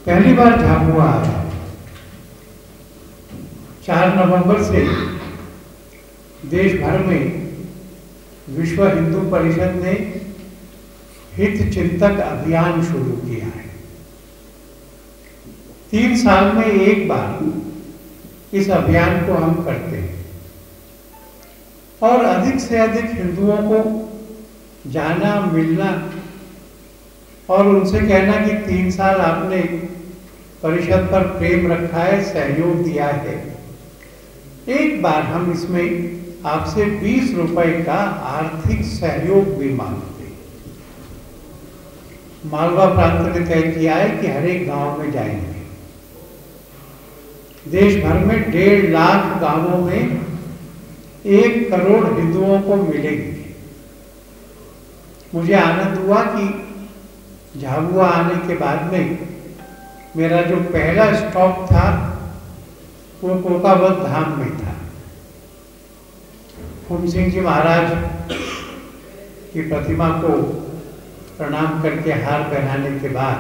पहली बार झाबुआ आया। 4 नवंबर से देश भर में विश्व हिंदू परिषद ने हित चिंतक अभियान शुरू किया है। 3 साल में एक बार इस अभियान को हम करते हैं और अधिक से अधिक हिंदुओं को जाना, मिलना और उनसे कहना कि 3 साल आपने परिषद पर प्रेम रखा है, सहयोग दिया है। एक बार हम इसमें आपसे 20 रुपए का आर्थिक सहयोग भी मांगते हैं। मालवा प्रांत ने तय किया है कि हर एक गांव में जाएंगे। देश भर में 1.5 लाख गांवों में 1 करोड़ हिंदुओं को मिलेंगे। मुझे आनंद हुआ कि झाबुआ आने के बाद में मेरा जो पहला स्टॉप था वो कोकावत धाम में था। फूल सिंह जी महाराज की प्रतिमा को प्रणाम करके हार पहनाने के बाद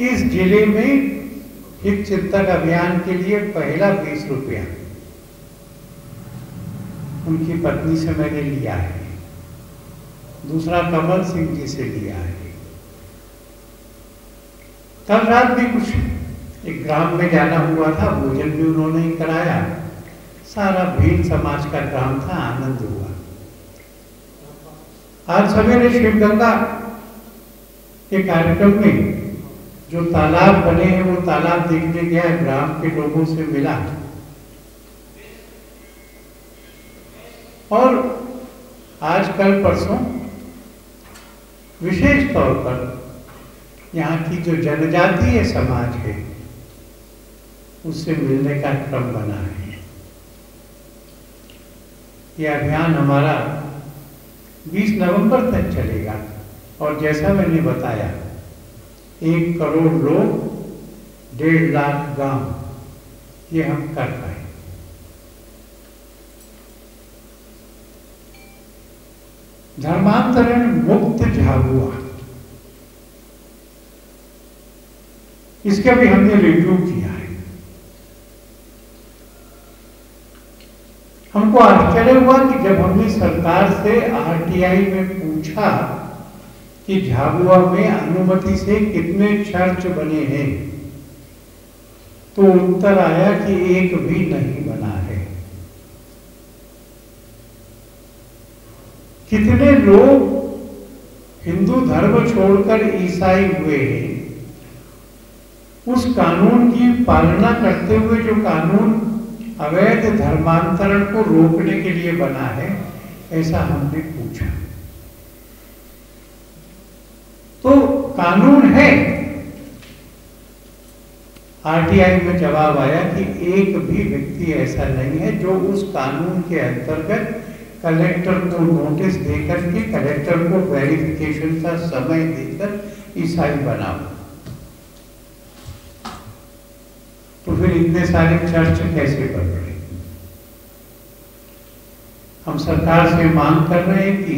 इस जिले में हित चिंतक अभियान के लिए पहला 20 रुपया उनकी पत्नी से मैंने लिया है, दूसरा कमल सिंह जी से लिया है। कल रात भी कुछ एक ग्राम में जाना हुआ था, भोजन भी उन्होंने ही कराया। सारा भील समाज का ग्राम था, आनंद हुआ। आज सवेरे शिवगंगा के कार्यक्रम में जो तालाब बने हैं वो तालाब देखने गया, ग्राम के लोगों से मिला और आज कल परसों विशेष तौर पर यहाँ की जो जनजातीय समाज है उससे मिलने का क्रम बना है। यह अभियान हमारा 20 नवंबर तक चलेगा और जैसा मैंने बताया 1 करोड़ लोग, 1.5 लाख गांव, ये हम कर पाए। धर्मांतरण मुक्त झाबुआ, इसका भी हमने रिव्यू किया है। हमको आश्चर्य हुआ कि जब हमने सरकार से आरटीआई में पूछा कि झाबुआ में अनुमति से कितने चर्च बने हैं, तो उत्तर आया कि एक भी नहीं बना है। कितने लोग हिंदू धर्म छोड़कर ईसाई हुए हैं, उस कानून की पालना करते हुए जो कानून अवैध धर्मांतरण को रोकने के लिए बना है, ऐसा हमने पूछा। तो कानून है। आरटीआई में जवाब आया कि एक भी व्यक्ति ऐसा नहीं है जो उस कानून के अंतर्गत कलेक्टर को नोटिस देकर के कलेक्टर को वेरिफिकेशन का समय देकर ईसाई बना। तो फिर इतने सारे चर्च कैसे बन रहे? हम सरकार से मांग कर रहे हैं कि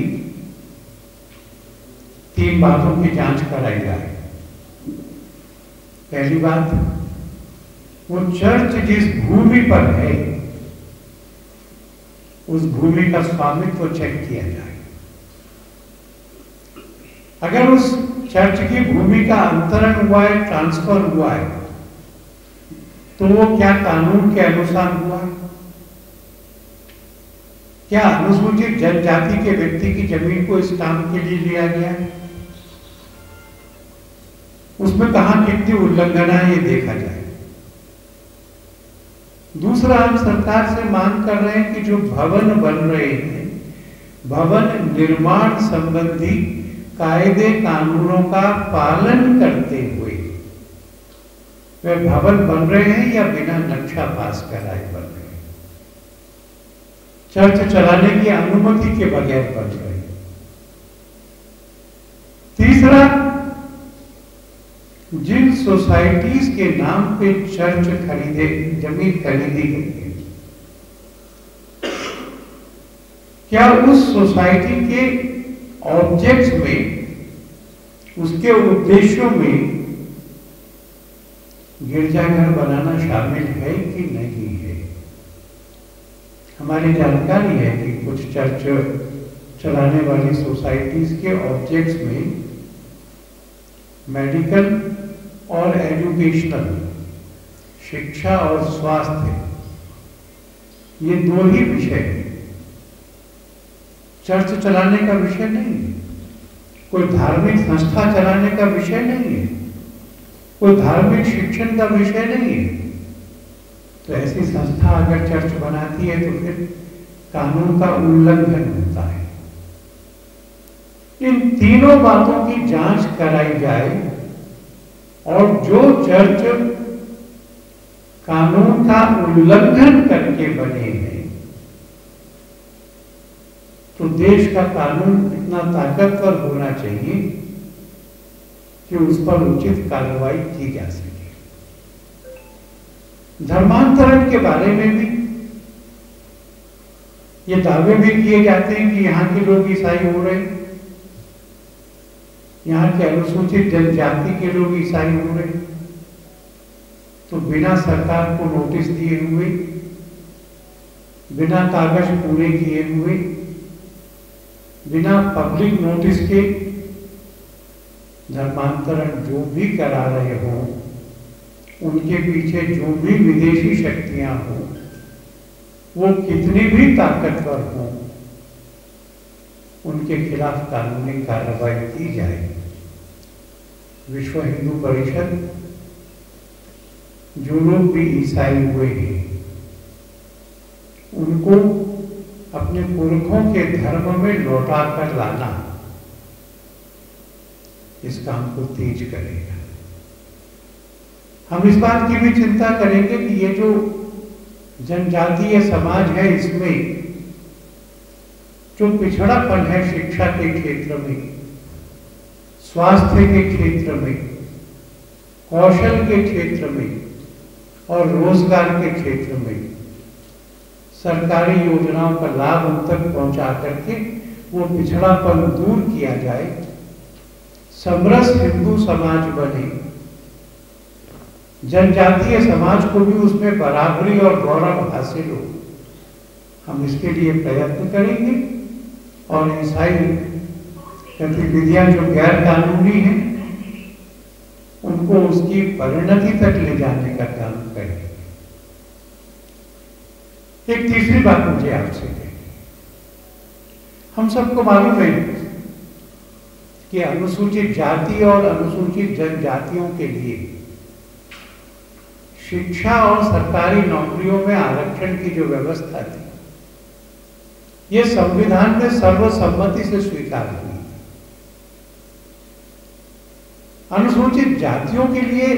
3 बातों की जांच कराई जाए। पहली बात, वो चर्च जिस भूमि पर है उस भूमि का स्वामित्व चेक किया जाए। अगर उस चर्च की भूमि का अंतरण हुआ है, ट्रांसफर हुआ है, तो वो क्या कानून के अनुसार हुआ है? क्या अनुसूचित जनजाति के व्यक्ति की जमीन को इस काम के लिए लिया गया है? उसमें कहां कितनी उल्लंघना है ये देखा जाए। दूसरा, हम सरकार से मांग कर रहे हैं कि जो भवन बन रहे हैं, भवन निर्माण संबंधी कायदे कानूनों का पालन करते हुए वे भवन बन रहे हैं या बिना नक्शा पास कराए बन रहे हैं, चर्च चलाने की अनुमति के बगैर बन रहे हैं। तीसरा, जिन सोसाइटीज के नाम पे चर्च खरीदे, जमीन खरीदी गई है, क्या उस सोसाइटी के ऑब्जेक्ट्स में उसके उद्देश्यों में गिरजाघर बनाना शामिल है कि नहीं है। हमारी जानकारी है कि कुछ चर्च चलाने वाली सोसाइटीज के ऑब्जेक्ट्स में मेडिकल और एजुकेशनल, शिक्षा और स्वास्थ्य, ये दो ही विषय हैं। चर्च चलाने का विषय नहीं है, कोई धार्मिक संस्था चलाने का विषय नहीं है, कोई धार्मिक शिक्षण का विषय नहीं है। तो ऐसी संस्था अगर चर्च बनाती है तो फिर कानून का उल्लंघन होता है। इन तीनों बातों की जांच कराई जाए और जो चर्च कानून का उल्लंघन करके बने हैं, तो देश का कानून इतना ताकतवर होना चाहिए कि उस पर उचित कार्रवाई की जा सके। धर्मांतरण के बारे में भी ये दावे भी किए जाते हैं कि यहाँ के लोग ईसाई हो रहे हैं, यहाँ के अनुसूचित जनजाति के लोग ईसाई हो रहे हैं। तो बिना सरकार को नोटिस दिए हुए, बिना कागज पूरे किए हुए, बिना पब्लिक नोटिस के धर्मांतरण जो भी करा रहे हों, उनके पीछे जो भी विदेशी शक्तियां हों, वो कितनी भी ताकतवर हों, उनके खिलाफ कानूनी कार्रवाई की जाए। विश्व हिंदू परिषद जो लोग भी ईसाई हुए हैं, उनको अपने पुरखों के धर्म में लौटा कर लाना, इस काम को तेज करेगा। हम इस बात की भी चिंता करेंगे कि ये जो जनजातीय समाज है, इसमें जो पिछड़ापन है शिक्षा के क्षेत्र में, स्वास्थ्य के क्षेत्र में, कौशल के क्षेत्र में और रोजगार के क्षेत्र में, सरकारी योजनाओं का लाभ उन तक पहुंचा करके वो पिछड़ापन दूर किया जाए, समरस हिंदू समाज बने, जनजातीय समाज को भी उसमें बराबरी और गौरव हासिल हो। हम इसके लिए प्रयत्न करेंगे और ईसाई गतिविधियां जो गैर कानूनी हैं, उनको उसकी परिणति तक ले जाने का काम करेंगे। एक तीसरी बात मुझे आपसे कहनी, हम सबको मालूम है कि अनुसूचित जाति और अनुसूचित जनजातियों के लिए शिक्षा और सरकारी नौकरियों में आरक्षण की जो व्यवस्था थी, ये संविधान में सर्वसम्मति से स्वीकार हुई। अनुसूचित जातियों के लिए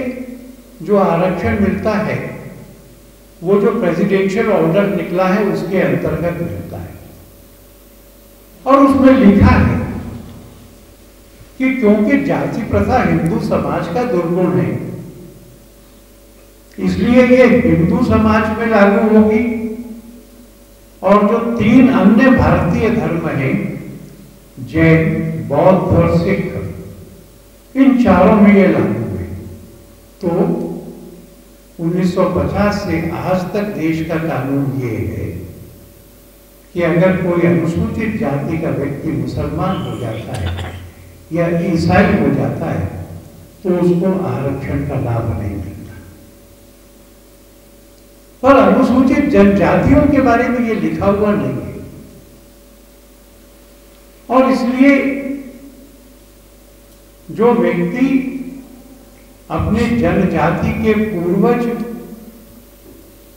जो आरक्षण मिलता है, वो जो प्रेसिडेंशियल ऑर्डर निकला है उसके अंतर्गत मिलता है, और उसमें लिखा है कि क्योंकि जाति प्रथा हिंदू समाज का दुर्गुण है, इसलिए ये हिंदू समाज में लागू होगी, और जो 3 अन्य भारतीय धर्म हैं, जैन, बौद्ध और सिख, इन चारों में ये लागू हुए। तो 1950 से आज तक देश का कानून ये है कि अगर कोई अनुसूचित जाति का व्यक्ति मुसलमान हो जाता है या ईसाई हो जाता है, तो उसको आरक्षण का लाभ नहीं मिलता। पर अनुसूचित जनजातियों के बारे में ये लिखा हुआ नहीं है, और इसलिए जो व्यक्ति अपने जनजाति के पूर्वज,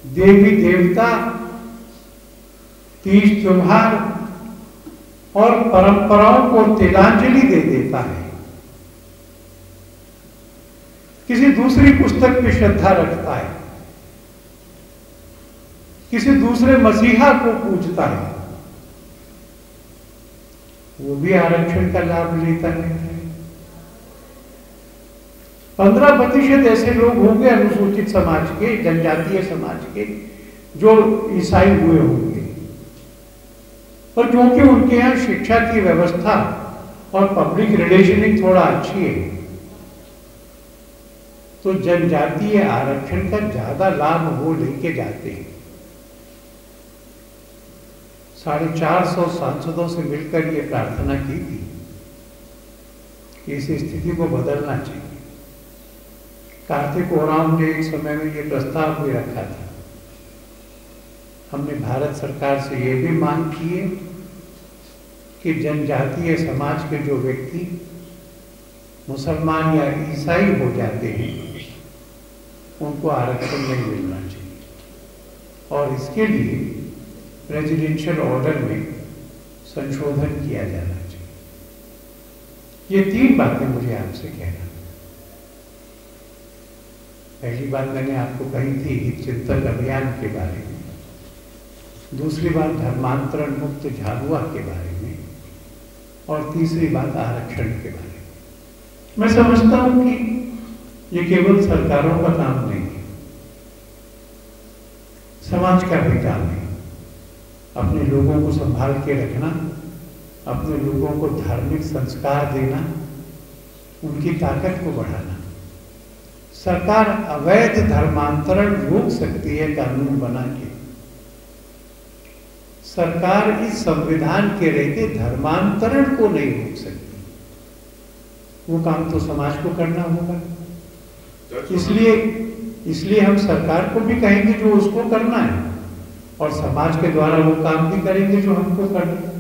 देवी देवता, तीज त्योहार और परंपराओं को तिलांजलि दे देता है, किसी दूसरी पुस्तक की श्रद्धा रखता है, किसी दूसरे मसीहा को पूजता है, वो भी आरक्षण का लाभ लेता है। 15% ऐसे लोग होंगे अनुसूचित समाज के, जनजातीय समाज के, जो ईसाई हुए होंगे, पर क्योंकि उनके यहाँ शिक्षा की व्यवस्था और पब्लिक रिलेशनिंग थोड़ा अच्छी है तो जनजातीय आरक्षण का ज्यादा लाभ वो लेके जाते हैं। 450 सांसदों से मिलकर ये प्रार्थना की थी कि इस स्थिति को बदलना चाहिए। कार्तिक ओराम ने एक समय में ये प्रस्ताव भी रखा था। हमने भारत सरकार से ये भी मांग की है कि जनजातीय समाज के जो व्यक्ति मुसलमान या ईसाई हो जाते हैं उनको आरक्षण नहीं मिलना चाहिए, और इसके लिए प्रेसिडेंशियल ऑर्डर में संशोधन किया जाना चाहिए। ये 3 बातें मुझे आपसे कहना। पहली बात मैंने आपको कही थी हित चिंतन अभियान के बारे में, दूसरी बात धर्मांतरण मुक्त झाबुआ के बारे में, और तीसरी बात आरक्षण के बारे में। मैं समझता हूं कि ये केवल सरकारों का काम नहीं है, समाज का भी काम है। अपने लोगों को संभाल के रखना, अपने लोगों को धार्मिक संस्कार देना, उनकी ताकत को बढ़ाना। सरकार अवैध धर्मांतरण रोक सकती है कानून बना के। सरकार इस संविधान के रहते धर्मांतरण को नहीं रोक सकती। वो काम तो समाज को करना होगा। इसलिए हम सरकार को भी कहेंगे जो उसको करना है, और समाज के द्वारा वो काम भी करेंगे जो हमको करना है।